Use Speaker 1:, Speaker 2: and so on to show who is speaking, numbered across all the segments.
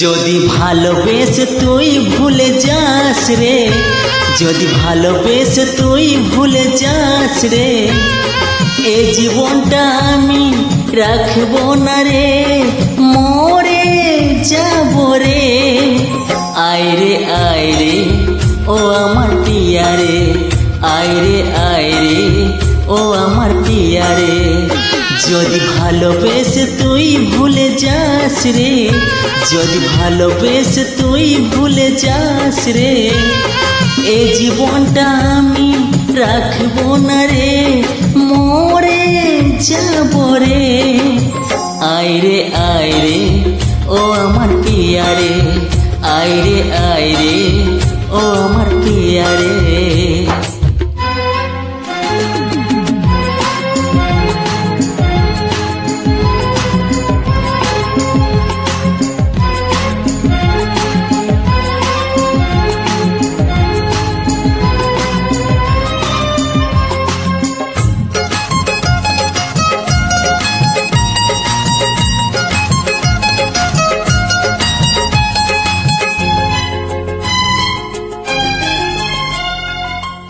Speaker 1: যদি ভালোবেসে তুই ভুলে যাস রে, যদি ভালোবেসে তুই ভুলে যাস রে, এ জীবনটা আমি রাখবো না রে, মরে যাব রে। আয় রে ও আমার পিয়া রে, আয় রে ও আমার পিয়া রে। যদি ভালোবেসে তুই ভুলে যাস রে, যদি ভালোবেসে তুই ভুলে যাস রে, এ জীবনটা আমি রাখবো না রে, মরে যাব রে। আয় রে ও আমার পিয়া রে, আয় রে ও আমার পিয়া রে।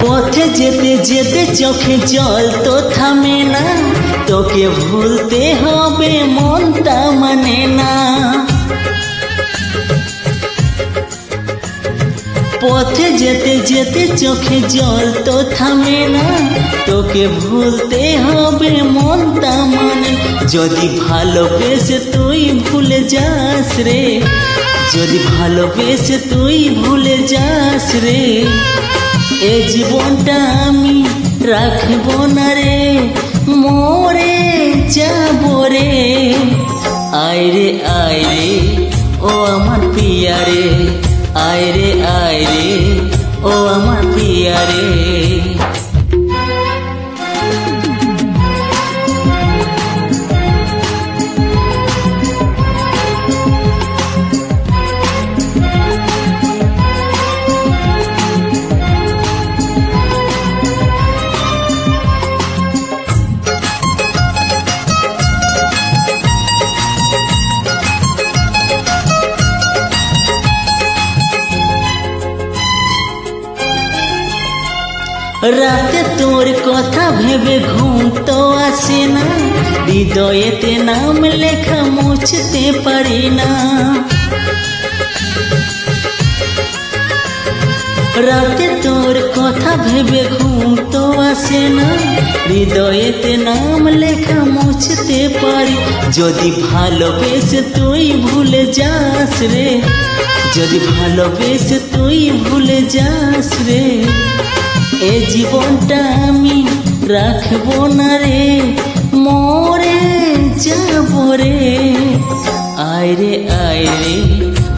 Speaker 1: পথে যেতে যেতে চোখে জল তো থামে না, তোকে ভুলতে হবে মনটা মানে না। পথে যেতে যেতে চোখে জল তো থামে না, তোকে ভুলতে হবে মনটা মানে। যদি ভালোবেসে তুই ভুলে যাস রে, যদি ভালোবেসে তুই ভুলে যাস রে, এ জীবনটা আমি রাখবো না রে, মরে যাব রে। আয় রে ও আমার পিয়া রে, আয় রে ও আমার পিয়া রে। রাতে তোর কথা ভেবে ঘুম তো আসে না, হৃদয়েতে নাম লেখা মুছতে পারি না। রাতে তোর কথা ভেবে ঘুম তো আসে না, হৃদয়েতে নাম লেখা মুছতে পারি। যদি ভালোবেসে তুই ভুলে যাস রে, যদি ভালোবেসে তুই ভুলে যাস রে, এ জীবনটা আমি রাখবো না রে, মরে যাব রে। আয় রে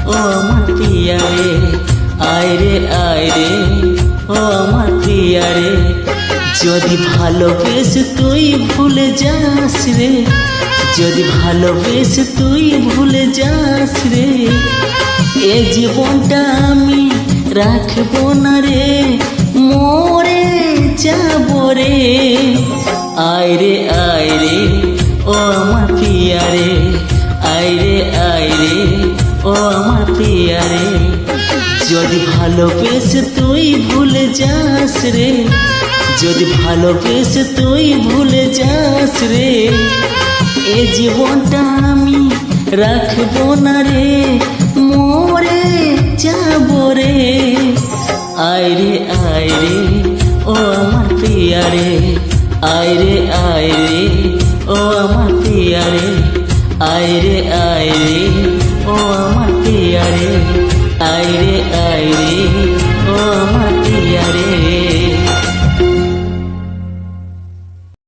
Speaker 1: ও আমার পিয়া রে, আয় রে ও আমার পিয়া রে। যদি ভালোবেসে তুই ভুলে যাস রে, যদি ভালোবেসে তুই ভুলে যাস রে, এ জীবনটা আমি রাখবো না রে, মরে যাব রে। আয় রে ও আমার পিয়া রে, আয় রে ও আমার পিয়া রে। যদি ভালোবেসে তুই ভুলে যাস রে, যদি ভালোবেসে তুই ভুলে যাস রে, এ জীবনটা আমি রাখবো না রে, মরে যাব রে। আয় রে ও আমার পিয়া রে, আয় রে ও আমার পিয়া রে, আয় রে ও আমার পিয়া রে, আয় রে ও আমার পিয়া রে।